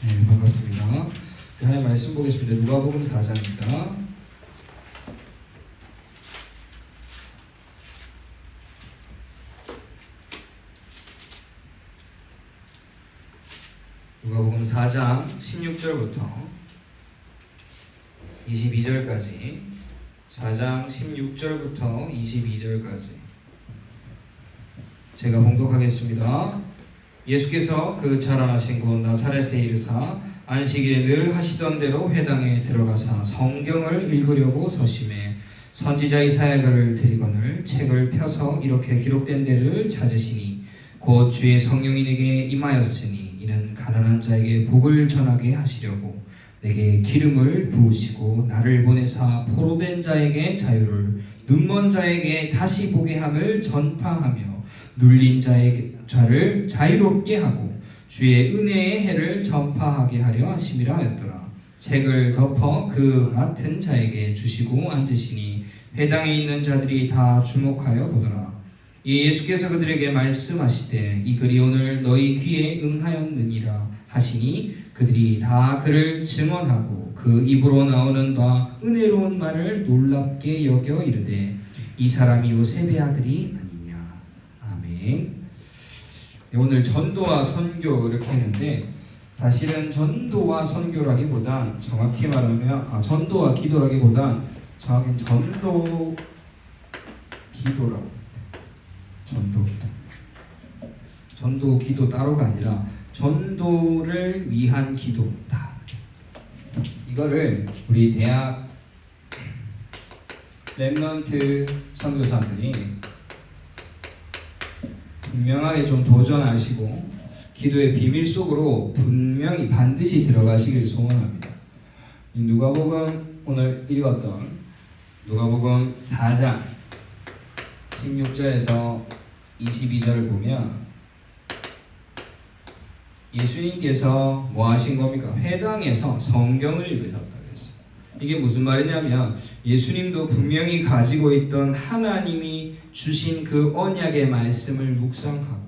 네, 반갑습니다. 하나님 말씀 보겠습니다. 누가복음 4장입니다. 누가복음 4장 16절부터 22절까지 4장 16절부터 22절까지 제가 봉독하겠습니다. 예수께서 그 자라나신 곳 나사렛에 이르사 안식일에 늘 하시던 대로 회당에 들어가사 성경을 읽으려고 서심해 선지자 이사야를 들이거늘 책을 펴서 이렇게 기록된 데를 찾으시니 곧 주의 성령이 내게 임하였으니 이는 가난한 자에게 복을 전하게 하시려고 내게 기름을 부으시고 나를 보내사 포로된 자에게 자유를 눈먼 자에게 다시 보게 함을 전파하며 눌린 자의 자를 자유롭게 하고 주의 은혜의 해를 전파하게 하려 하심이라 하였더라. 책을 덮어 그 맡은 자에게 주시고 앉으시니 회당에 있는 자들이 다 주목하여 보더라. 이 예수께서 그들에게 말씀하시되 이 글이 오늘 너희 귀에 응하였느니라 하시니 그들이 다 그를 증언하고 그 입으로 나오는 바 은혜로운 말을 놀랍게 여겨 이르되 이 사람이 요셉의 아들이 아니냐. 아멘. 오늘 전도와 선교 이렇게 했는데 사실은 전도와 선교라기보단 정확히 말하면 전도와 기도라기보단 정확히 전도 기도라고 합니다. 전도 기도. 전도 기도 따로가 아니라 전도를 위한 기도다. 이거를 우리 대학 랩넌트 선교사들이 분명하게 좀 도전하시고 기도의 비밀 속으로 분명히 반드시 들어가시길 소원합니다. 이 누가복음 오늘 읽었던 누가복음 4장 16절에서 22절을 보면 예수님께서 뭐 하신 겁니까? 회당에서 성경을 읽으셨다고 했어요. 이게 무슨 말이냐면 예수님도 분명히 가지고 있던 하나님이 주신 그 언약의 말씀을 묵상하고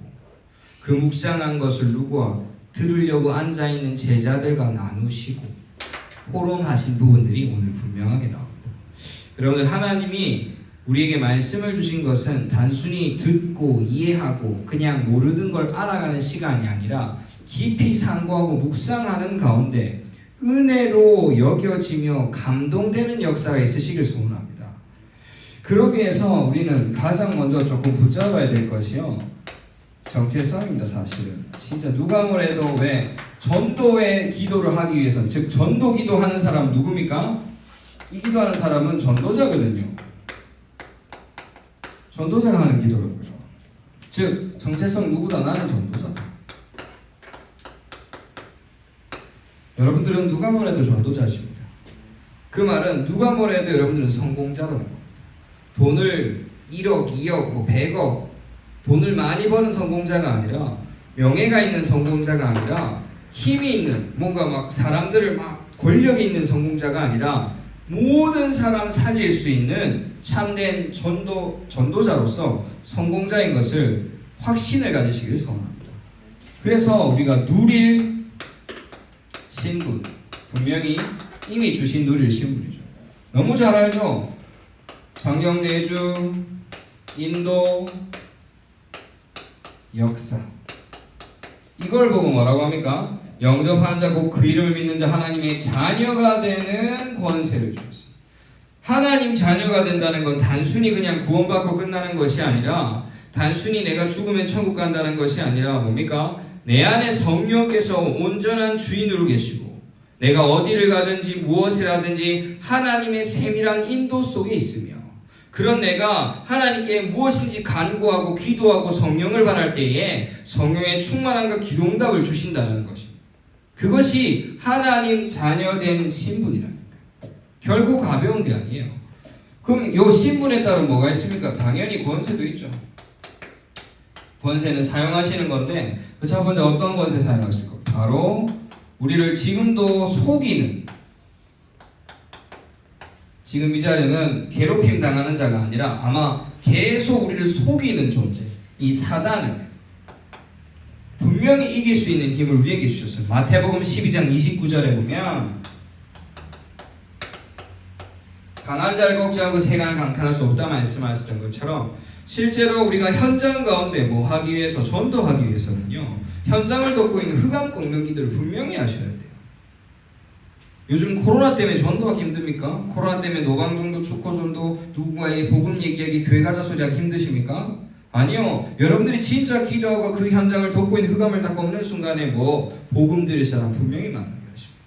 그 묵상한 것을 누구와 들으려고 앉아있는 제자들과 나누시고 포럼하신 부분들이 오늘 분명하게 나옵니다. 여러분들, 하나님이 우리에게 말씀을 주신 것은 단순히 듣고 이해하고 그냥 모르는 걸 알아가는 시간이 아니라 깊이 상고하고 묵상하는 가운데 은혜로 여겨지며 감동되는 역사가 있으시길 소원합니다. 그러기 위해서 우리는 가장 먼저 조금 붙잡아야 될 것이요, 정체성입니다. 사실은 진짜 누가 뭐래도 왜 전도의 기도를 하기 위해서는, 즉 전도 기도하는 사람은 누굽니까? 이 기도하는 사람은 전도자거든요. 전도자가 하는 기도라고요. 즉 정체성 누구다? 나는 전도자다. 여러분들은 누가 뭐래도 전도자십니다. 그 말은 누가 뭐래도 여러분들은 성공자라는 겁니다. 돈을 1억, 2억, 100억 돈을 많이 버는 성공자가 아니라, 명예가 있는 성공자가 아니라, 힘이 있는 뭔가 막 사람들을 막 권력이 있는 성공자가 아니라 모든 사람 살릴 수 있는 참된 전도자로서 성공자인 것을 확신을 가지시길 소원합니다. 그래서 우리가 누릴 신분, 분명히 이미 주신 누릴 신분이죠. 너무 잘 알죠? 성경 내주, 인도, 역사. 이걸 보고 뭐라고 합니까? 영접하는 자, 곧 그 이름을 믿는 자, 하나님의 자녀가 되는 권세를 주셨어요. 하나님 자녀가 된다는 건 단순히 그냥 구원받고 끝나는 것이 아니라, 단순히 내가 죽으면 천국 간다는 것이 아니라 뭡니까? 내 안에 성령께서 온전한 주인으로 계시고 내가 어디를 가든지 무엇을 하든지 하나님의 세밀한 인도 속에 있으며, 그런 내가 하나님께 무엇인지 간구하고 기도하고 성령을 바랄 때에 성령의 충만함과 기도응답을 주신다는 것입니다. 그것이 하나님 자녀된 신분이라니까. 결코 가벼운 게 아니에요. 그럼 이 신분에 따른 뭐가 있습니까? 당연히 권세도 있죠. 권세는 사용하시는 건데, 그 첫 번째 어떤 권세 사용하실 것? 바로 우리를 지금도 속이는, 지금 이 자리는 괴롭힘 당하는 자가 아니라 아마 계속 우리를 속이는 존재, 이 사단을 분명히 이길 수 있는 힘을 우리에게 주셨어요. 마태복음 12장 29절에 보면 강한 자를 걱정하고 세간을 강탈할 수 없다 말씀하셨던 것처럼 실제로 우리가 현장 가운데 뭐 하기 위해서, 전도하기 위해서는요, 현장을 돕고 있는 흑암 꺾는 기도를 분명히 하셔야 돼요. 요즘 코로나 때문에 전도하기 힘듭니까? 코로나 때문에 노방전도, 축구전도, 누군가에게 복음 얘기하기, 교회 가자 소리하기 힘드십니까? 아니요. 여러분들이 진짜 기도하고 그 현장을 돕고 있는 흑암을 다 꺾는 순간에 뭐 복음 드릴 사람 분명히 만나게 하십니다.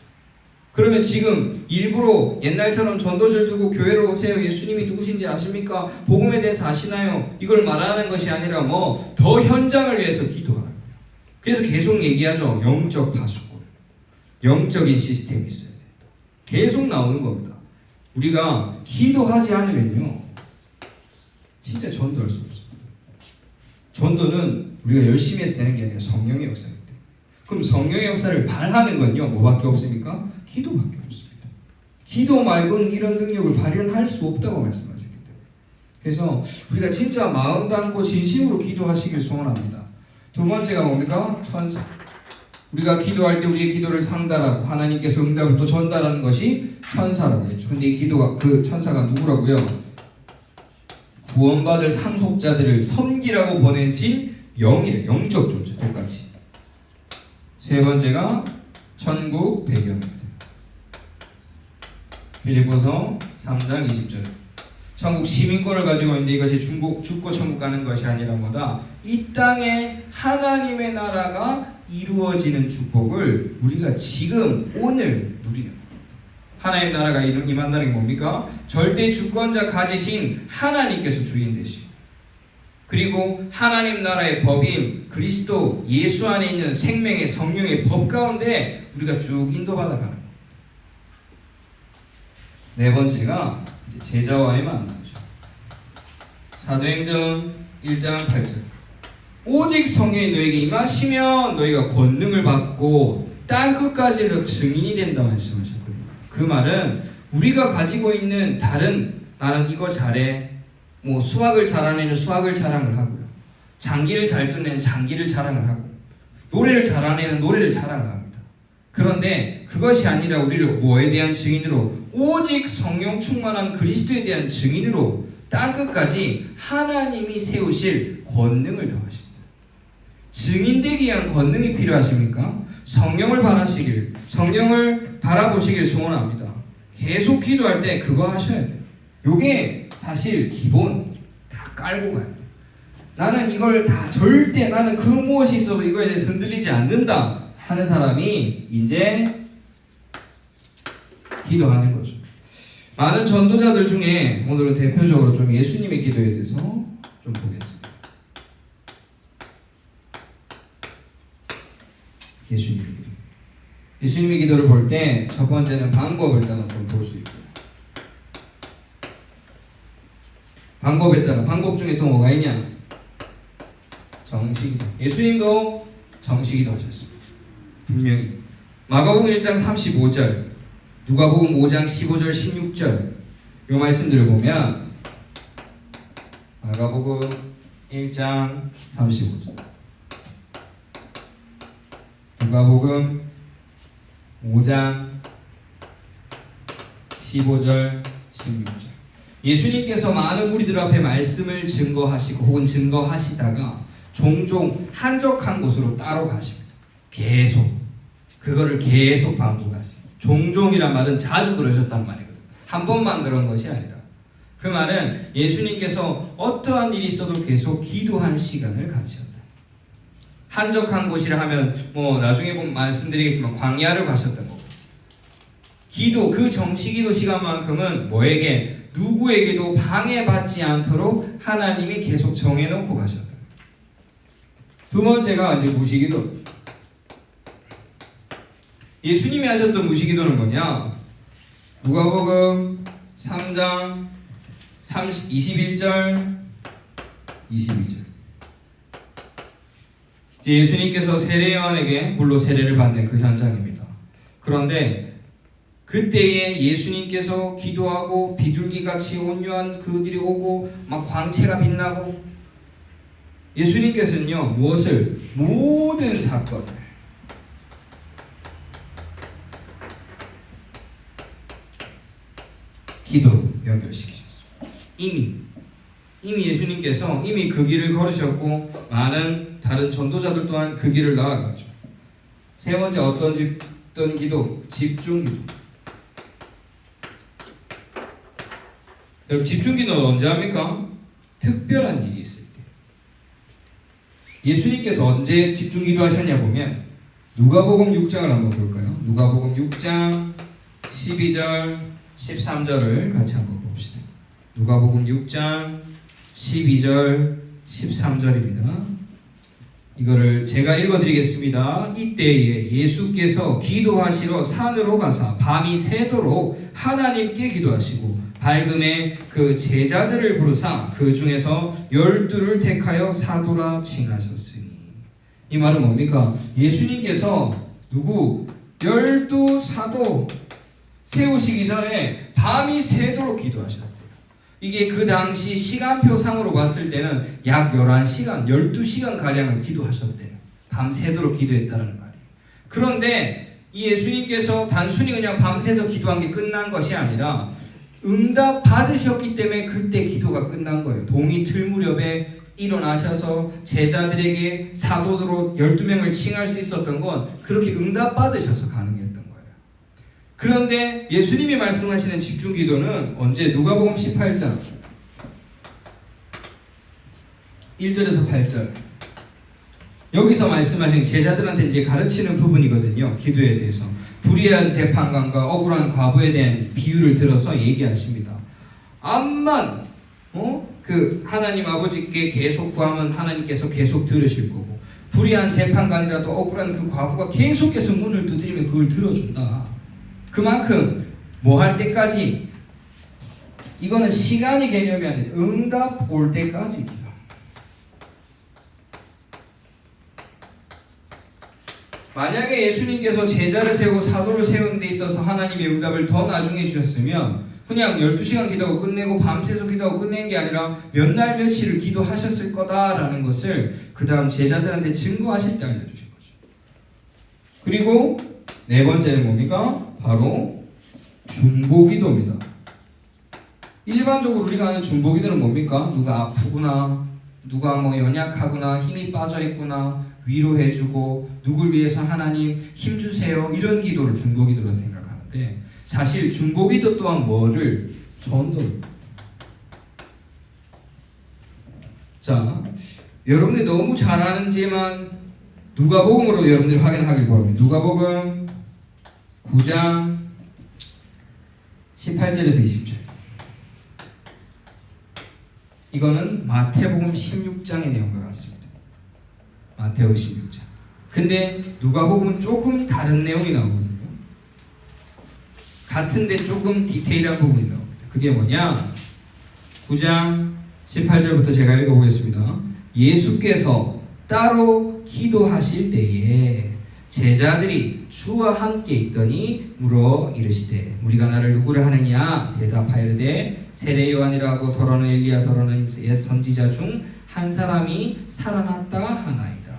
그러면 지금 일부러 옛날처럼 전도실 두고 교회로 오세요, 예수님이 누구신지 아십니까? 복음에 대해서 아시나요? 이걸 말하는 것이 아니라 뭐 더 현장을 위해서 기도하는 거예요. 그래서 계속 얘기하죠. 영적 파수꾼, 영적인 시스템이 있어요. 계속 나오는 겁니다. 우리가 기도하지 않으면요, 진짜 전도할 수 없습니다. 전도는 우리가 열심히 해서 되는 게 아니라 성령의 역사입니다. 그럼 성령의 역사를 발하는 건요, 뭐밖에 없습니까? 기도밖에 없습니다. 기도 말고는 이런 능력을 발현할 수 없다고 말씀하셨기 때문에. 그래서 우리가 진짜 마음 담고 진심으로 기도하시길 소원합니다. 두 번째가 뭡니까? 천사. 우리가 기도할 때 우리의 기도를 상달하고 하나님께서 응답을 또 전달하는 것이 천사라고 했죠. 근데 이 기도가, 그 천사가 누구라고요? 구원받을 상속자들을 섬기라고 보내신 영이래. 영적 존재, 똑같이. 세 번째가 천국 배경입니다. 빌립보서 3장 20절. 천국 시민권을 가지고 있는데 이것이 죽고 천국 가는 것이 아니라 뭐다? 이 땅에 하나님의 나라가 이루어지는 축복을 우리가 지금 오늘 누리는 거예요. 하나님 나라가 임한다는 게 뭡니까? 절대 주권자 가지신 하나님께서 주인 되시고, 그리고 하나님 나라의 법인 그리스도 예수 안에 있는 생명의 성령의 법 가운데 우리가 쭉 인도받아 가는 거예요. 네 번째가 이제 제자와의 만남이죠. 사도행전 1장 8절. 오직 성령이 너에게 임하시면 너희가 권능을 받고 땅 끝까지로 증인이 된다 말씀하셨거든요. 그 말은 우리가 가지고 있는 다른, 나는 이거 잘해, 뭐 수학을 잘하는 애는 수학을 자랑을 하고요, 장기를 잘 두는 애는 장기를 자랑을 하고, 노래를 잘하는 애는 노래를 자랑을 합니다. 그런데 그것이 아니라 우리를 뭐에 대한 증인으로? 오직 성령 충만한 그리스도에 대한 증인으로 땅 끝까지 하나님이 세우실 권능을 더하신다. 증인되기 위한 권능이 필요하십니까? 성령을 바라시길, 성령을 바라보시길 소원합니다. 계속 기도할 때 그거 하셔야 돼요. 요게 사실 기본 다 깔고 가야 돼요. 나는 이걸 다 절대, 나는 그 무엇이 있어도 이거에 대해서 흔들리지 않는다 하는 사람이 이제 기도하는 거죠. 많은 전도자들 중에 오늘은 대표적으로 좀 예수님의 기도에 대해서 좀 보겠습니다. 예수님의 기도. 예수님의 기도를 볼 때 첫 번째는 방법을 따라 좀 볼 수 있고요. 방법에 따라, 방법 중에 또 뭐가 있냐? 정식기도. 예수님도 정식기도 하셨습니다. 분명히. 마가복음 1장 35절, 누가복음 5장 15절 16절 이 말씀들을 보면, 마가복음 1장 35절, 누가복음 5장 15절 16절. 예수님께서 많은 무리들 앞에 말씀을 증거하시고 혹은 증거하시다가 종종 한적한 곳으로 따로 가십니다. 계속 그거를 계속 반복하세요. 종종이란 말은 자주 그러셨단 말이거든요. 한 번만 그런 것이 아니라, 그 말은 예수님께서 어떠한 일이 있어도 계속 기도한 시간을 가지셨다. 한적한 곳이라 하면 뭐 나중에 보면 말씀드리겠지만 광야를 가셨던 거고, 기도, 그 정식기도 시간만큼은 뭐에게, 누구에게도 방해받지 않도록 하나님이 계속 정해놓고 가셨다. 두 번째가 이제 무시기도. 예수님이 하셨던 무시기도는 뭐냐? 누가복음 3장 21절 22절. 예수님께서 세례요한에게 물로 세례를 받는 그 현장입니다. 그런데 그때에 예수님께서 기도하고 비둘기같이 온유한 그들이 오고 막 광채가 빛나고 예수님께서는요, 무엇을? 모든 사건을 기도로 연결시키셨어요. 이미 예수님께서 이미 그 길을 걸으셨고, 많은 다른 전도자들 또한 그 길을 나아갔죠. 세 번째 어떤 기도? 집중 기도. 여러분, 집중 기도는 언제 합니까? 특별한 일이 있을 때. 예수님께서 언제 집중 기도 하셨냐 보면 누가복음 6장을 한번 볼까요? 누가복음 6장 12절 13절을 같이 한번 봅시다. 누가복음 6장 12절 13절입니다. 이거를 제가 읽어드리겠습니다. 이때에 예수께서 기도하시러 산으로 가사 밤이 새도록 하나님께 기도하시고 밝음에 그 제자들을 부르사 그 중에서 12를 택하여 사도라 칭하셨으니. 이 말은 뭡니까? 예수님께서 12사도 세우시기 전에 밤이 새도록 기도하셨대요. 이게 그 당시 시간표상으로 봤을 때는 약 11시간, 12시간 가량을 기도하셨대요. 밤새도록 기도했다는 말이에요. 그런데 이 예수님께서 단순히 그냥 밤새서 기도한 게 끝난 것이 아니라 응답 받으셨기 때문에 그때 기도가 끝난 거예요. 동이 틀 무렵에 일어나셔서 제자들에게 사도로 12명을 칭할 수 있었던 건 그렇게 응답 받으셔서 가능했던 거예요. 그런데 예수님이 말씀하시는 집중 기도는 언제? 누가복음 18장 1절에서 8절. 여기서 말씀하신 제자들한테 이제 가르치는 부분이거든요. 기도에 대해서. 불의한 재판관과 억울한 과부에 대한 비유를 들어서 얘기하십니다. 암만 그 하나님 아버지께 계속 구하면 하나님께서 계속 들으실 거고, 불의한 재판관이라도 억울한 그 과부가 계속해서 문을 두드리면 그걸 들어준다. 그만큼 뭐 할 때까지, 이거는 시간이 개념이 아니라 응답 올 때까지 기도. 만약에 예수님께서 제자를 세우고 사도를 세우는 데 있어서 하나님의 응답을 더 나중에 주셨으면 그냥 12시간 기도하고 끝내고 밤새서 기도하고 끝낸 게 아니라 몇 날 며칠을 기도하셨을 거다라는 것을 그 다음 제자들한테 증거하실 때 알려주신 거죠. 그리고 네 번째는 뭡니까? 바로 중보기도입니다. 일반적으로 우리가 아는 중보기도는 뭡니까? 누가 아프구나, 누가 연약하구나, 힘이 빠져있구나, 위로해주고 누굴 위해서 하나님 힘주세요, 이런 기도를 중보기도로 생각하는데, 사실 중보기도 또한 뭐를? 전도를. 자, 여러분들이 너무 잘 아는지만 누가복음으로 여러분들이 확인하길 바랍니다. 누가복음 9장 18절에서 20절. 이거는 마태복음 16장의 내용과 같습니다. 마태복음 16장. 근데 누가복음은 조금 다른 내용이 나오거든요. 같은데 조금 디테일한 부분이 나옵니다. 그게 뭐냐? 9장 18절부터 제가 읽어보겠습니다. 예수께서 따로 기도하실 때에 제자들이 주와 함께 있더니 물어 이르시되 무리가 나를 누구를 하느냐? 대답하여 이르되 세례 요한이라고, 더러는 엘리야, 더러는 옛 선지자 중 한 사람이 살아났다 하나이다.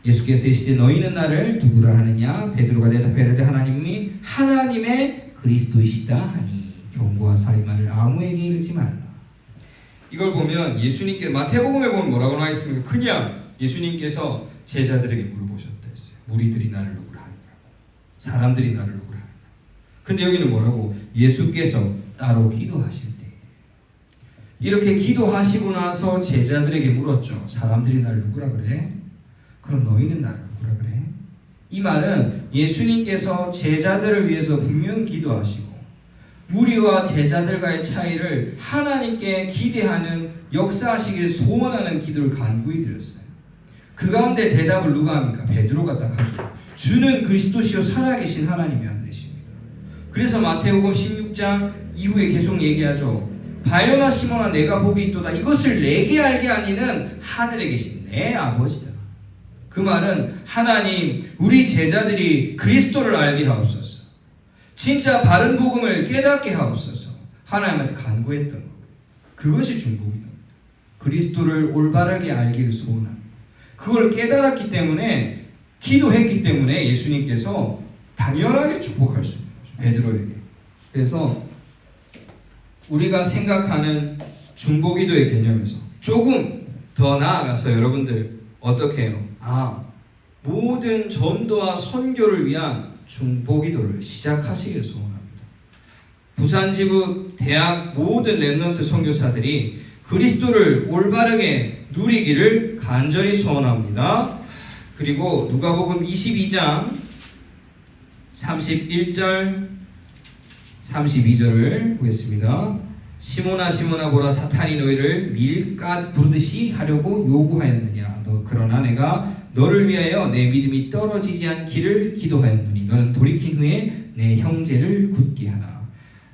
예수께서 이르시되 너희는 나를 누구라 하느냐? 베드로가 대답하여 이르되 하나님이 하나님의 그리스도이시다 하니 경고하사 이 말을 아무에게 이르지 말라. 이걸 보면 예수님께 마태복음에 보면 뭐라고 나와 있습니까? 그냥 예수님께서 제자들에게 물어보셨다 했어요. 무리들이 나를 누구라 하느냐? 사람들이 나를 누구라 하느냐? 근데 여기는 뭐라고? 예수께서 따로 기도하실 때, 이렇게 기도하시고 나서 제자들에게 물었죠. 사람들이 나를 누구라 그래? 그럼 너희는 나를 누구라 그래? 이 말은 예수님께서 제자들을 위해서 분명히 기도하시고 무리와 제자들과의 차이를 하나님께 기대하는, 역사하시길 소원하는 기도를 간구히 드렸어요. 그 가운데 대답을 누가 합니까? 베드로가 딱 하죠. 주는 그리스도시요 살아계신 하나님의 아들이십니다. 그래서 마태복음 16장 이후에 계속 얘기하죠. 바요나 시몬아 내가 복이 있도다. 이것을 내게 알게 하니는 하늘에 계신 내 아버지다. 그 말은 하나님, 우리 제자들이 그리스도를 알게 하옵소서, 진짜 바른 복음을 깨닫게 하옵소서 하나님한테 간구했던 거예요. 그것이 중보기도입니다. 그리스도를 올바르게 알기를 소원합니다. 그걸 깨달았기 때문에 기도했기 때문에 예수님께서 당연하게 축복할 수 있는 거죠. 베드로에게. 그래서 우리가 생각하는 중보기도의 개념에서 조금 더 나아가서 여러분들 어떻게 해요? 모든 전도와 선교를 위한 중보기도를 시작하시길 소원합니다. 부산지구 대학 모든 렘넌트 선교사들이 그리스도를 올바르게 누리기를 간절히 소원합니다. 그리고 누가복음 22장 31절 32절을 보겠습니다. 시몬아 시몬아 보라 사탄이 너희를 밀가 부르듯이 하려고 요구하였느냐. 그러나 내가 너를 위하여 내 믿음이 떨어지지 않기를 기도하였노니 너는 돌이킨 후에 내 형제를 굳게 하라.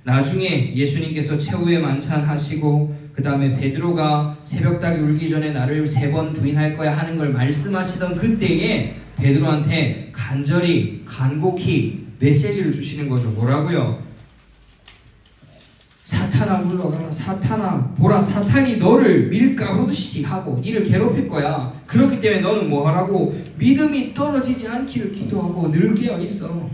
나중에 예수님께서 최후의 만찬하시고 그 다음에 베드로가 새벽닭이 울기 전에 나를 3번 부인할 거야 하는 걸 말씀하시던 그때에 베드로한테 간절히 간곡히 메시지를 주시는 거죠. 뭐라고요? 사탄아 물러가라. 사탄아 보라 사탄이 너를 밀가루듯이 하고 이를 괴롭힐 거야. 그렇기 때문에 너는 뭐 하라고? 믿음이 떨어지지 않기를 기도하고 늘 깨어 있어.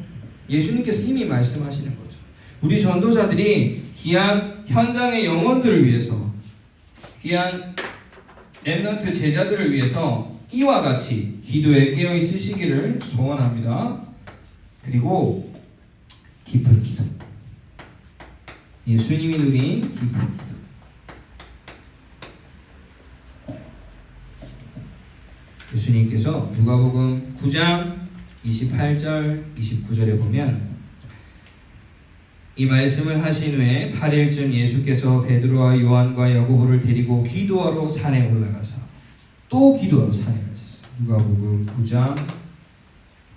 예수님께서 이미 말씀하시는 거죠. 우리 전도자들이 귀한 현장의 영혼들을 위해서 귀한 렘넌트 제자들을 위해서 이와 같이 기도에 깨어 있으시기를 소원합니다. 그리고 깊은 기도. 예수님이 누린 깊은 기도. 예수님께서 누가복음 9장 28절 29절에 보면 이 말씀을 하신 후에 8일쯤 예수께서 베드로와 요한과 야고보를 데리고 기도하러 산에 올라가서 또 기도하러 산에 가셨어요. 누가복음 9장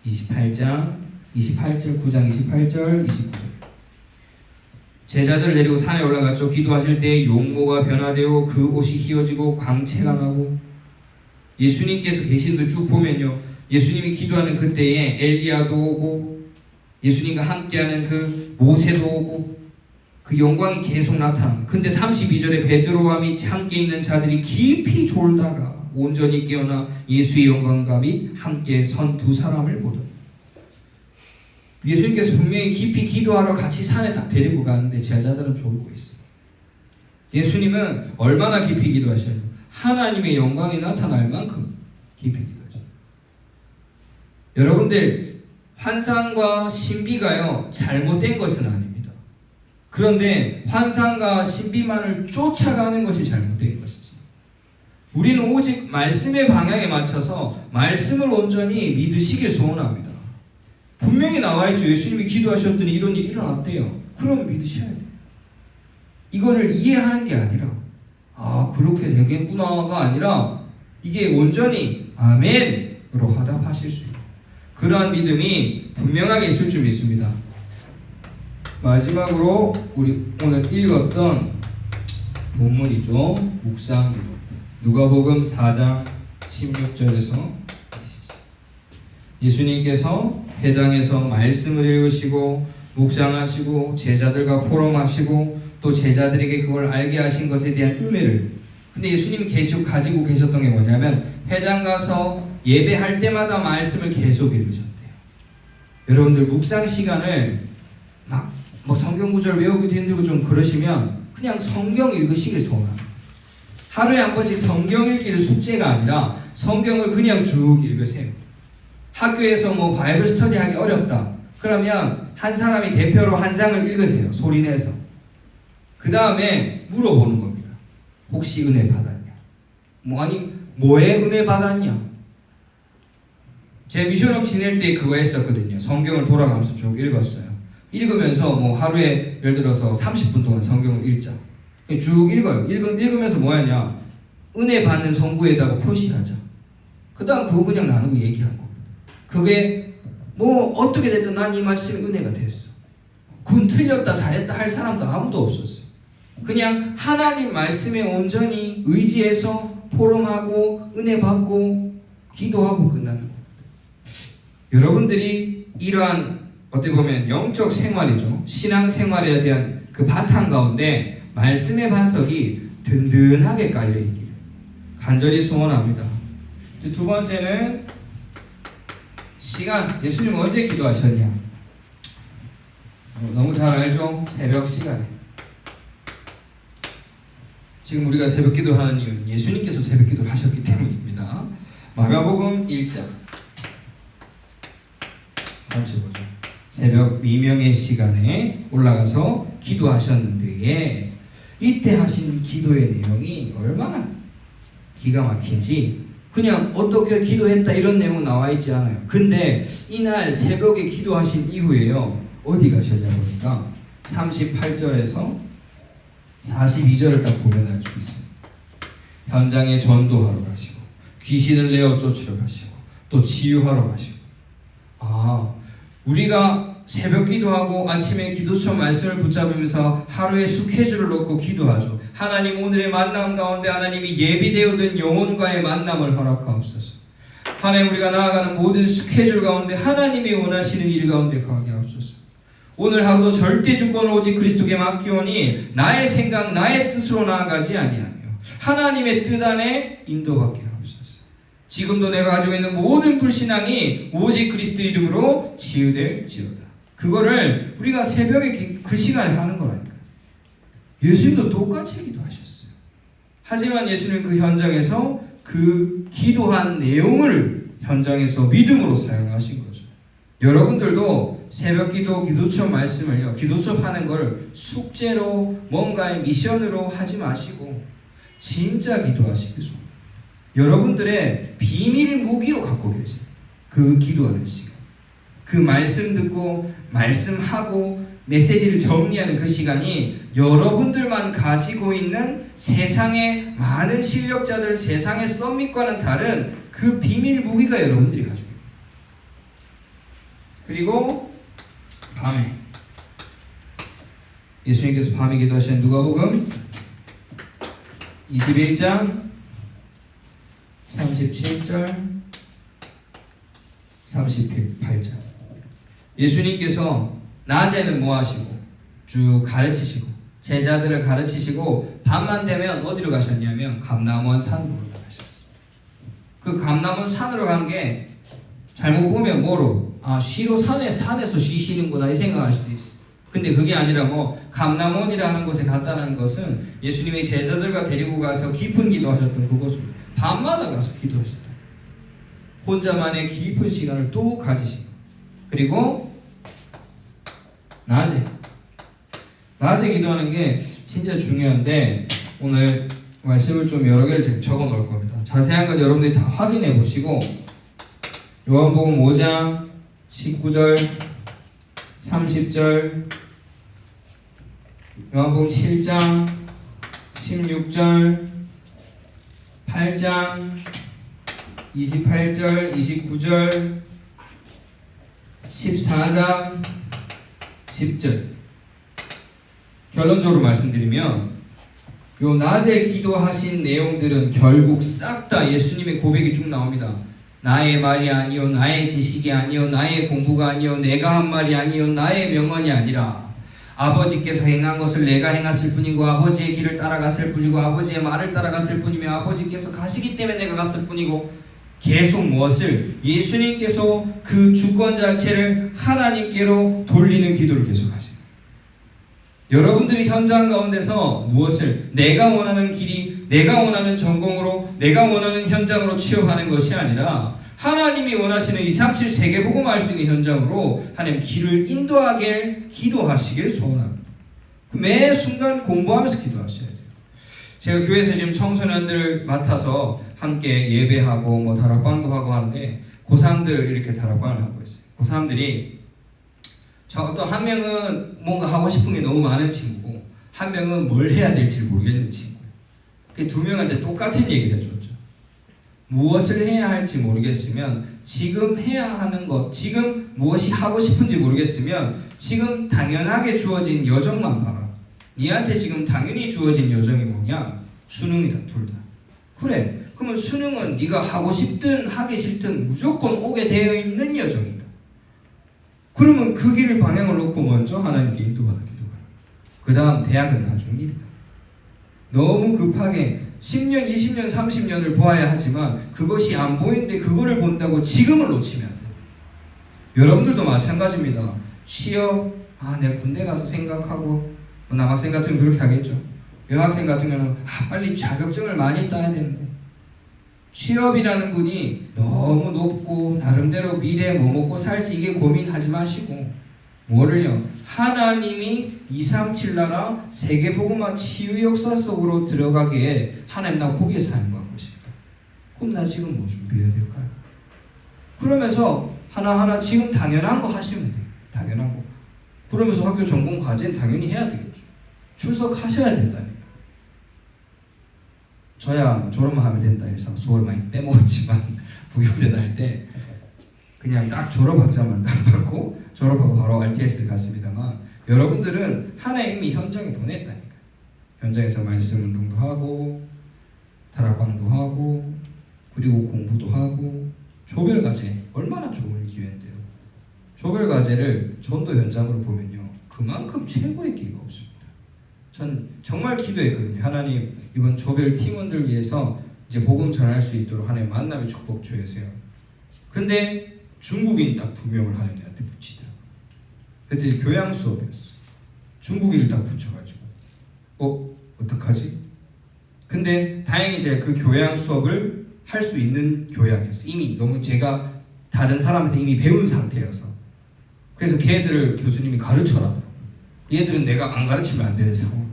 28절 9장 28절 29절. 제자들을 데리고 산에 올라갔죠. 기도하실 때 용모가 변화되어 그 옷이 휘어지고 광채가 나고 예수님께서 계신 데 쭉 보면요. 예수님이 기도하는 그때에 엘리야도 오고 예수님과 함께하는 그 모세도 오고 그 영광이 계속 나타납니다. 근데 32절에 베드로와 및 함께 있는 자들이 깊이 졸다가 온전히 깨어나 예수의 영광과 및 함께 선 두 사람을 보더라. 예수님께서 분명히 깊이 기도하러 같이 산에 딱 데리고 가는데 제자들은 졸고 있어요. 예수님은 얼마나 깊이 기도하셔요? 하나님의 영광이 나타날 만큼 깊이 기도하셔요. 여러분들 환상과 신비가요 잘못된 것은 아닙니다. 그런데 환상과 신비만을 쫓아가는 것이 잘못된 것이지. 우리는 오직 말씀의 방향에 맞춰서 말씀을 온전히 믿으시길 소원합니다. 분명히 나와있죠. 예수님이 기도하셨더니 이런 일이 일어났대요. 그럼 믿으셔야 돼요. 이거를 이해하는 게 아니라 그렇게 되겠구나가 아니라 이게 온전히 아멘으로 화답하실 수 있는 그러한 믿음이 분명하게 있을 줄 믿습니다. 마지막으로 우리 오늘 읽었던 본문이죠. 묵상기도입니다. 누가복음 4장 16절에서 20절. 예수님께서 회당에서 말씀을 읽으시고 묵상하시고 제자들과 포럼하시고 또 제자들에게 그걸 알게 하신 것에 대한 은혜를 근데 예수님이 계속 가지고 계셨던 게 뭐냐면 회당 가서 예배할 때마다 말씀을 계속 읽으셨대요. 여러분들 묵상 시간을 막 성경 구절 외우기도 힘들고 좀 그러시면 그냥 성경 읽으시길 소원합니다. 하루에 한 번씩 성경 읽기를 숙제가 아니라 성경을 그냥 쭉 읽으세요. 학교에서 바이블 스터디 하기 어렵다. 그러면 한 사람이 대표로 한 장을 읽으세요. 소리내서. 그 다음에 물어보는 겁니다. 혹시 은혜 받았냐? 뭐에 은혜 받았냐? 제 미션업 지낼 때 그거 했었거든요. 성경을 돌아가면서 쭉 읽었어요. 읽으면서 하루에 예를 들어서 30분 동안 성경을 읽자. 쭉 읽어요. 읽으면서 뭐하냐? 은혜 받는 성구에다가 표시하자. 그 다음 그거 그냥 나누고 얘기하는 겁니다. 그게 어떻게 됐든 난 이 말씀이 은혜가 됐어. 그건 틀렸다 잘했다 할 사람도 아무도 없었어요. 그냥 하나님 말씀에 온전히 의지해서 포럼하고 은혜 받고 기도하고 끝나는 겁니다. 여러분들이 이러한 어떻게 보면 영적 생활이죠. 신앙 생활에 대한 그 바탕 가운데 말씀의 반석이 든든하게 깔려있기를 간절히 소원합니다. 두 번째는 시간. 예수님 언제 기도하셨냐? 너무 잘 알죠? 새벽 시간에. 지금 우리가 새벽 기도하는 이유는 예수님께서 새벽 기도를 하셨기 때문입니다. 마가복음 1장 35절. 새벽 미명의 시간에 올라가서 기도하셨는데 이때 하신 기도의 내용이 얼마나 기가 막힌지 그냥 어떻게 기도했다 이런 내용은 나와 있지 않아요. 근데 이날 새벽에 기도하신 이후에요. 어디 가셨냐 보니까 38절에서 42절을 딱 보면 알 수 있어요. 현장에 전도하러 가시고 귀신을 내어 쫓으러 가시고 또 치유하러 가시고. 우리가 새벽 기도하고 아침에 기도처 말씀을 붙잡으면서 하루에 스케줄을 놓고 기도하죠. 하나님 오늘의 만남 가운데 하나님이 예비되어 둔 영혼과의 만남을 허락하옵소서. 하나님 우리가 나아가는 모든 스케줄 가운데 하나님이 원하시는 일 가운데 가게 하옵소서. 오늘 하루도 절대 주권을 오직 그리스도께 맡기오니 나의 생각 나의 뜻으로 나아가지 아니하며 하나님의 뜻 안에 인도받게 하옵소서. 지금도 내가 가지고 있는 모든 불신앙이 오직 그리스도 이름으로 치유될지어다. 그거를 우리가 새벽에 그 시간에 하는 거라니까요. 예수님도 똑같이 기도하셨어요. 하지만 예수님은 그 현장에서 그 기도한 내용을 현장에서 믿음으로 사용하신 거죠. 여러분들도 새벽 기도, 기도처 말씀을요, 기도처 하는 걸 숙제로 뭔가의 미션으로 하지 마시고 진짜 기도하시기 소원합니다. 여러분들의 비밀 무기로 갖고 계세요. 그 기도하는 시간. 그 말씀 듣고 말씀하고 메시지를 정리하는 그 시간이 여러분들만 가지고 있는 세상의 많은 실력자들, 세상의 썸밋과는 다른 그 비밀 무기가 여러분들이 가지고 있습니다. 그리고 밤에 예수님께서 밤에 기도하신 누가복음 21장 37절 38절. 예수님께서 낮에는 뭐 하시고 쭉 가르치시고 제자들을 가르치시고 밤만 되면 어디로 가셨냐면 감람원 산으로 가셨어요. 그 감람원 산으로 간 게 잘못 보면 뭐로? 쉬러 산에서 쉬시는구나 이 생각할 수도 있어. 근데 그게 아니라 뭐 감람원이라는 곳에 갔다는 것은 예수님이 제자들과 데리고 가서 깊은 기도하셨던 그곳으로 밤마다 가서 기도하셨다. 혼자만의 깊은 시간을 또 가지시고, 그리고 낮에 기도하는 게 진짜 중요한데 오늘 말씀을 좀 여러 개를 적어 놓을 겁니다. 자세한 건 여러분들이 다 확인해 보시고 요한복음 5장 19절 30절 요한복음 7장 16절 8장 28절 29절 14장 10절. 결론적으로 말씀드리면 요 낮에 기도하신 내용들은 결국 싹 다 예수님의 고백이 쭉 나옵니다. 나의 말이 아니요 나의 지식이 아니요 나의 공부가 아니요 내가 한 말이 아니요 나의 명언이 아니라 아버지께서 행한 것을 내가 행했을 뿐이고 아버지의 길을 따라갔을 뿐이고 아버지의 말을 따라갔을 뿐이며 아버지께서 가시기 때문에 내가 갔을 뿐이고 계속 무엇을 예수님께서 그 주권 자체를 하나님께로 돌리는 기도를 계속 하세요. 여러분들이 현장 가운데서 무엇을 내가 원하는 길이 내가 원하는 전공으로 내가 원하는 현장으로 취업하는 것이 아니라 하나님이 원하시는 237 세계복음 알 수 있는 현장으로 하나님 길을 인도하길 기도하시길 소원합니다. 매 순간 공부하면서 기도하셔야 돼요. 제가 교회에서 지금 청소년들 맡아서 함께 예배하고 뭐 다락방도 하고 하는데 고3들 이렇게 다락방을 하고 있어요. 고3들이 어떤 한 명은 뭔가 하고 싶은 게 너무 많은 친구고 한 명은 뭘 해야 될지 모르겠는 친구예요. 그 두 명한테 똑같은 얘기를 해줬죠. 무엇을 해야 할지 모르겠으면 지금 해야 하는 것, 지금 무엇이 하고 싶은지 모르겠으면 지금 당연하게 주어진 여정만 봐라. 니한테 지금 당연히 주어진 여정이 뭐냐? 수능이다, 둘 다. 그래, 그러면 수능은 네가 하고 싶든 하기 싫든 무조건 오게 되어 있는 여정이다. 그러면 그 길을 방향을 놓고 먼저 하나님께 인도받아 기도해라. 그 다음 대학은 나중입니다. 너무 급하게 10년, 20년, 30년을 보아야 하지만 그것이 안 보이는데 그거를 본다고 지금을 놓치면 안 돼요. 여러분들도 마찬가지입니다. 취업, 내가 군대 가서 생각하고, 남학생 같은 경우는 그렇게 하겠죠. 여학생 같은 경우는 빨리 자격증을 많이 따야 되는데, 취업이라는 분이 너무 높고 나름대로 미래 뭐 먹고 살지 이게 고민하지 마시고, 뭐를요? 하나님이 237 나라 세계복음화 치유 역사 속으로 들어가기에 하나님 나 거기에 사는 거 것일까? 그럼 나 지금 뭐 준비해야 될까요? 그러면서 하나하나 지금 당연한 거 하시면 돼요. 당연한 거. 그러면서 학교 전공 과제는 당연히 해야 되겠죠. 출석하셔야 된다니까. 저야 졸업만 하면 된다 해서 수업을 많이 빼먹었지만 부경대 다닐 때 그냥 딱 졸업 학자만 딱 받고 졸업하고 바로 RTS를 갔습니다만, 여러분들은 하나님이 현장에 보냈다니까. 현장에서 말씀 운동도 하고 다락방도 하고 그리고 공부도 하고 조별과제 얼마나 좋은 기회인데요. 조별과제를 전도 현장으로 보면요, 그만큼 최고의 기회가 없습니다. 전 정말 기도했거든요. 하나님, 이번 조별 팀원들 위해서 이제 복음 전할 수 있도록 하나님 만남의 축복 주세요. 근데 중국인 딱 2명을 하는 애한테 붙이더라고요. 그때 교양 수업이었어. 중국인을 딱 붙여가지고 어떡하지? 근데 다행히 제가 그 교양 수업을 할 수 있는 교양이었어. 이미 너무 제가 다른 사람한테 이미 배운 상태여서. 그래서 걔들을 교수님이 가르쳐라. 얘들은 내가 안 가르치면 안 되는 상황.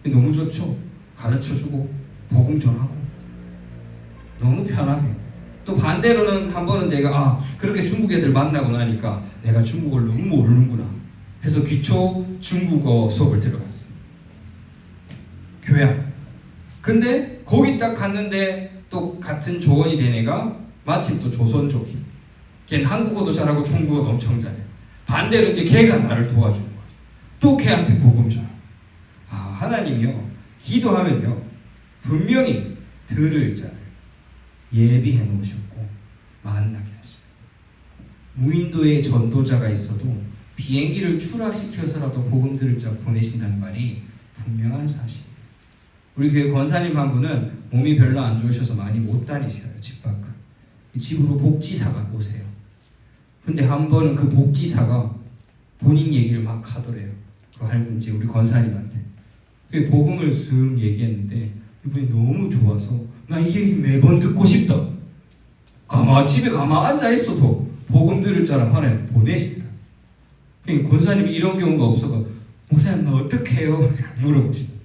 너무 좋죠. 가르쳐주고 복음 전하고 너무 편하게. 또 반대로는 한 번은 제가 그렇게 중국 애들 만나고 나니까 내가 중국어를 너무 모르는구나 해서 기초 중국어 수업을 들어갔어요. 교양. 근데 거기 딱 갔는데 또 같은 조원이 된 애가 마침 또 조선 쪽이. 걔는 한국어도 잘하고 중국어도 엄청 잘해. 반대로 이제 걔가 나를 도와주는 거예요. 또 걔한테 복음 전하고. 하나님이요, 기도하면요 분명히 들을 자를 예비해 놓으셨고 만나게 하십니다. 무인도에 전도자가 있어도 비행기를 추락시켜서라도 복음 들을 자 보내신다는 말이 분명한 사실이에요. 우리 교회 권사님 한 분은 몸이 별로 안 좋으셔서 많이 못 다니셔요. 집 밖을. 집으로 복지사가 오세요. 근데 한 번은 그 복지사가 본인 얘기를 막 하더래요. 이제 우리 권사님한테. 그 복음을 쓱 얘기했는데 이분이 너무 좋아서 나 이 얘기 매번 듣고 싶다. 집에 가만 앉아 있어도 복음 들을 자람 하나님 보내신다. 권사님이 이런 경우가 없어서 목사님 나 어떻게 해요? 물어보시다.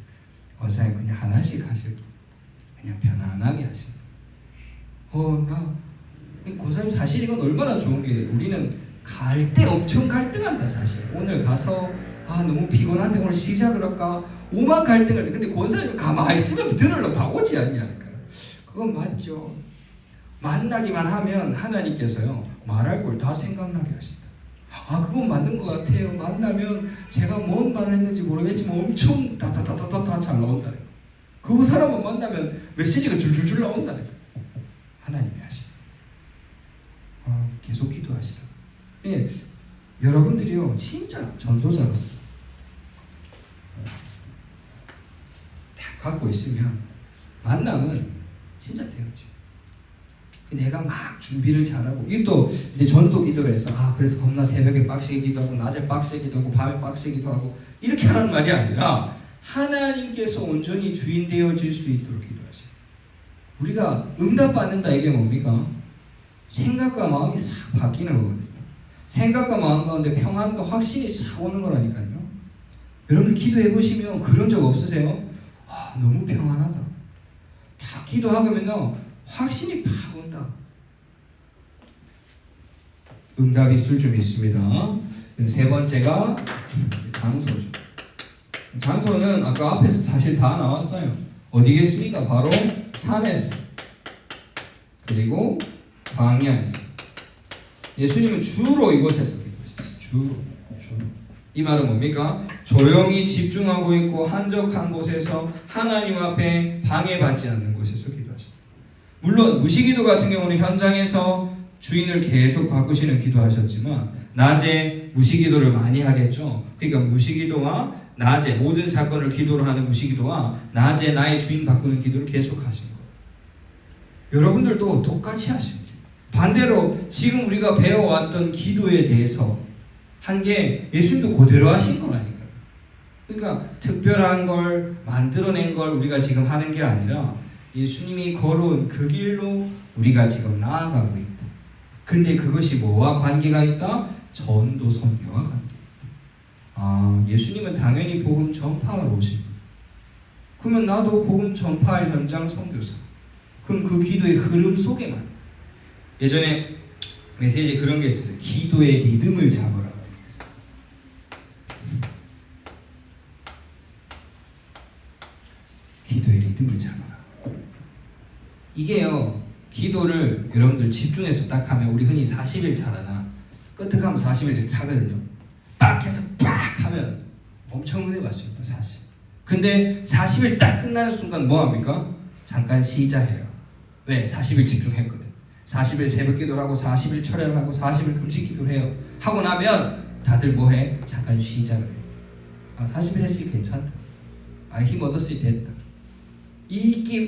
권사님 그냥 하나씩 하시고 그냥 편안하게 하시고. 권사님 사실 이건 얼마나 좋은 게, 우리는 갈 때 엄청 갈등한다 사실. 오늘 가서 너무 피곤한데 오늘 시작을 할까? 오만 갈등할 때. 근데 권사님이 가만히 있으면 들으러 다 오지 않냐니까요. 그건 맞죠. 만나기만 하면 하나님께서요 말할 걸 다 생각나게 하신다. 그건 맞는 것 같아요. 만나면 제가 뭔 말을 했는지 모르겠지만 엄청 다다다다다 잘 나온다니까. 그 사람을 만나면 메시지가 줄줄줄 나온다니까. 하나님이 하시다. 계속 기도하시라. 예, 여러분들이요 진짜 전도자로서 딱 갖고 있으면 만남은 진짜 되어져. 내가 막 준비를 잘하고, 이게 또 이제 전도 기도를 해서 그래서 겁나 새벽에 빡세게 기도하고 낮에 빡세게 기도하고 밤에 빡세게 기도하고 이렇게 하라는 말이 아니라 하나님께서 온전히 주인 되어질 수 있도록 기도하셔요. 우리가 응답받는다 이게 뭡니까? 생각과 마음이 싹 바뀌는 거거든요. 생각과 마음 가운데 평안과 확신이 싹 오는 거라니까요. 여러분 기도해 보시면 그런 적 없으세요? 너무 평안하다. 다 기도하면요 확신이 팍 온다. 응답이 있을 줄 믿습니다. 세 번째가 장소죠. 장소는 아까 앞에서 사실 다 나왔어요. 어디겠습니까? 바로 산에서, 그리고 광야에서. 예수님은 주로 이곳에서 기도하셨어요. 주로. 이 말은 뭡니까? 조용히 집중하고 있고 한적한 곳에서 하나님 앞에 방해받지 않는 곳에서 기도하셨다. 물론 무시기도 같은 경우는 현장에서 주인을 계속 바꾸시는 기도하셨지만 낮에 무시기도를 많이 하겠죠. 그러니까 무시기도와 낮에 모든 사건을 기도로 하는 무시기도와 낮에 나의 주인 바꾸는 기도를 계속 하신 거예요. 여러분들도 똑같이 하십니다. 반대로 지금 우리가 배워왔던 기도에 대해서 한 게 예수님도 그대로 하신 거라니까요. 그러니까 특별한 걸 만들어낸 걸 우리가 지금 하는 게 아니라 예수님이 걸어온 그 길로 우리가 지금 나아가고 있다. 근데 그것이 뭐와 관계가 있다? 전도 선교와 관계가 있다. 예수님은 당연히 복음 전파하러 오신 분. 그러면 나도 복음 전파할 현장 선교사. 그럼 그 기도의 흐름 속에만. 예전에 메시지에 그런 게 있었어요. 기도의 리듬을 잡으라. 기도의 리듬을 잡아라. 이게요, 기도를 여러분들 집중해서 딱 하면 우리 흔히 40일 잘하잖아. 끄떡하면 40일 이렇게 하거든요. 딱 해서 빡 하면 엄청 은혜 받습니다. 40. 근데 40일 딱 끝나는 순간 뭐 합니까? 잠깐 쉬자해요. 왜? 40일 집중했거든. 40일 새벽 기도를 하고 40일 철회를 하고 40일 금식 기도를 해요. 하고 나면 다들 뭐 해? 잠깐 쉬자 그래요. 40일 했으니 괜찮다. 힘 얻었으니 됐다.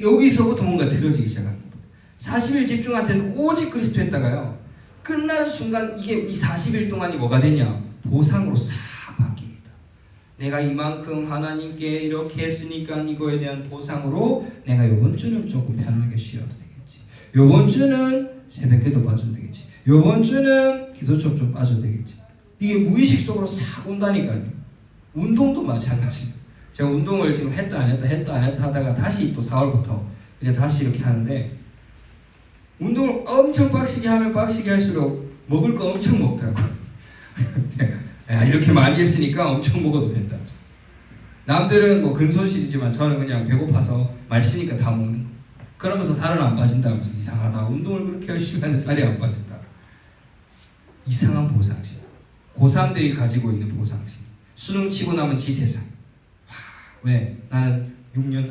여기서부터 뭔가 들어지기 시작합니다. 40일 집중할 때는 오직 그리스도 했다가요, 끝나는 순간 이 40일 동안이 뭐가 되냐? 보상으로 싹 바뀝니다. 내가 이만큼 하나님께 이렇게 했으니까 이거에 대한 보상으로 내가 요번 주는 조금 편하게 쉬어도 되겠지. 요번 주는 새벽기도 빠져도 되겠지. 요번 주는 기도 좀 빠져도 되겠지. 이게 무의식 속으로 싹 온다니까요. 운동도 마찬가지입니다. 제가 운동을 지금 했다 안 했다 하다가 다시 또 4월부터 이제 다시 이렇게 하는데, 운동을 엄청 빡시게 하면 빡시게 할수록 먹을 거 엄청 먹더라고요. 이렇게 많이 했으니까 엄청 먹어도 된다. 남들은 뭐 근손실이지만 저는 그냥 배고파서 맛있으니까 다 먹는 거. 그러면서 살은 안 빠진다면서 이상하다. 운동을 그렇게 열심히 하는데 살이 안 빠진다. 이상한 보상심. 고3들이 가지고 있는 보상심. 수능 치고 나면 지세상. 왜? 나는 6년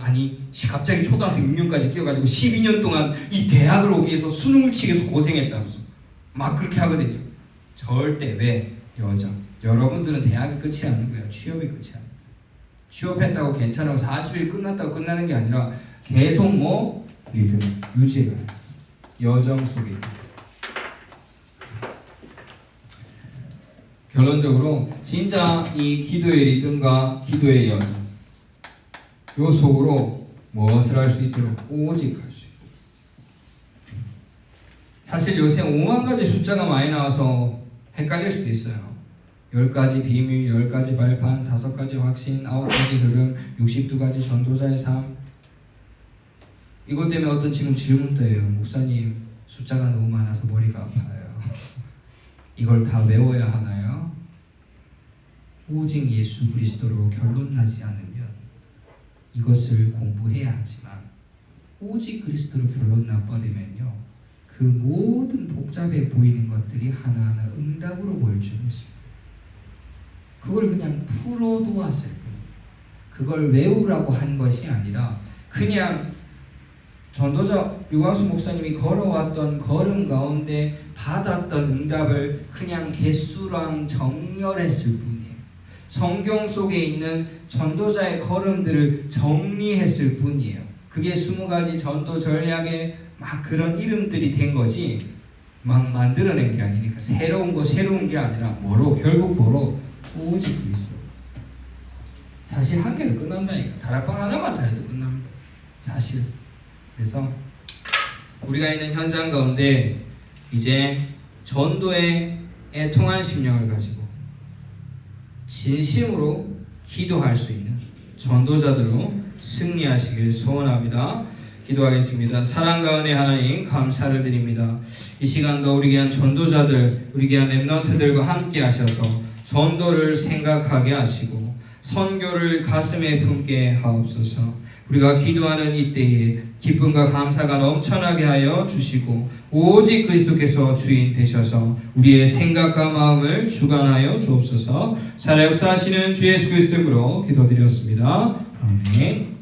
갑자기 초등학생 6년까지 끼어가지고 12년 동안 이 대학을 오기 위해서 수능을 치기 위해서 고생했다면서 막 그렇게 하거든요. 절대. 왜? 여정. 여러분들은 대학이 끝이 아닌 거예요. 취업이 끝이 아닌 거예요. 취업했다고 괜찮아고 40일 끝났다고 끝나는 게 아니라 계속 리듬 유지해가요. 여정 속에 있는. 결론적으로 진짜 이 기도의 리듬과 기도의 여정, 요 속으로 무엇을 할 수 있도록 오직 할 수 있고. 사실 요새 5만 가지 숫자가 많이 나와서 헷갈릴 수도 있어요. 10가지 비밀, 10가지 발판, 5가지 확신, 9가지 흐름, 62가지 전도자의 삶. 이것 때문에 어떤 지금 질문도 해요. 목사님, 숫자가 너무 많아서 머리가 아파요. 이걸 다 외워야 하나요? 오직 예수 그리스도로 결론나지 않으면 이것을 공부해야 하지만, 오직 그리스도로 결론 나버리면요, 그 모든 복잡해 보이는 것들이 하나하나 응답으로 보일 줄 믿습니다. 그걸 그냥 풀어놓았을 뿐이에요. 그걸 외우라고 한 것이 아니라 그냥 전도자 유광수 목사님이 걸어왔던 걸음 가운데 받았던 응답을 그냥 개수랑 정렬했을 뿐이에요. 성경 속에 있는 전도자의 걸음들을 정리했을 뿐이에요. 그게 20가지 전도 전략의 막 그런 이름들이 된 거지, 막 만들어낸 게 아니니까. 새로운 게 아니라 결국 오직 그리스도. 사실 한 개로 끝난다니까. 다락방 하나만 잘해도 끝납니다. 사실. 그래서 우리가 있는 현장 가운데 이제 전도에 애통한 심령을 가지고 진심으로 기도할 수 있는 전도자들로 승리하시길 소원합니다. 기도하겠습니다. 사랑과 은혜 하나님 감사를 드립니다. 이 시간도 우리 귀한 전도자들, 우리 귀한 렘넌트들과 함께 하셔서 전도를 생각하게 하시고 선교를 가슴에 품게 하옵소서. 우리가 기도하는 이때에 기쁨과 감사가 넘쳐나게 하여 주시고 오직 그리스도께서 주인 되셔서 우리의 생각과 마음을 주관하여 주옵소서. 살아 역사하시는 주 예수 그리스도 이름으로 기도드렸습니다. 아멘.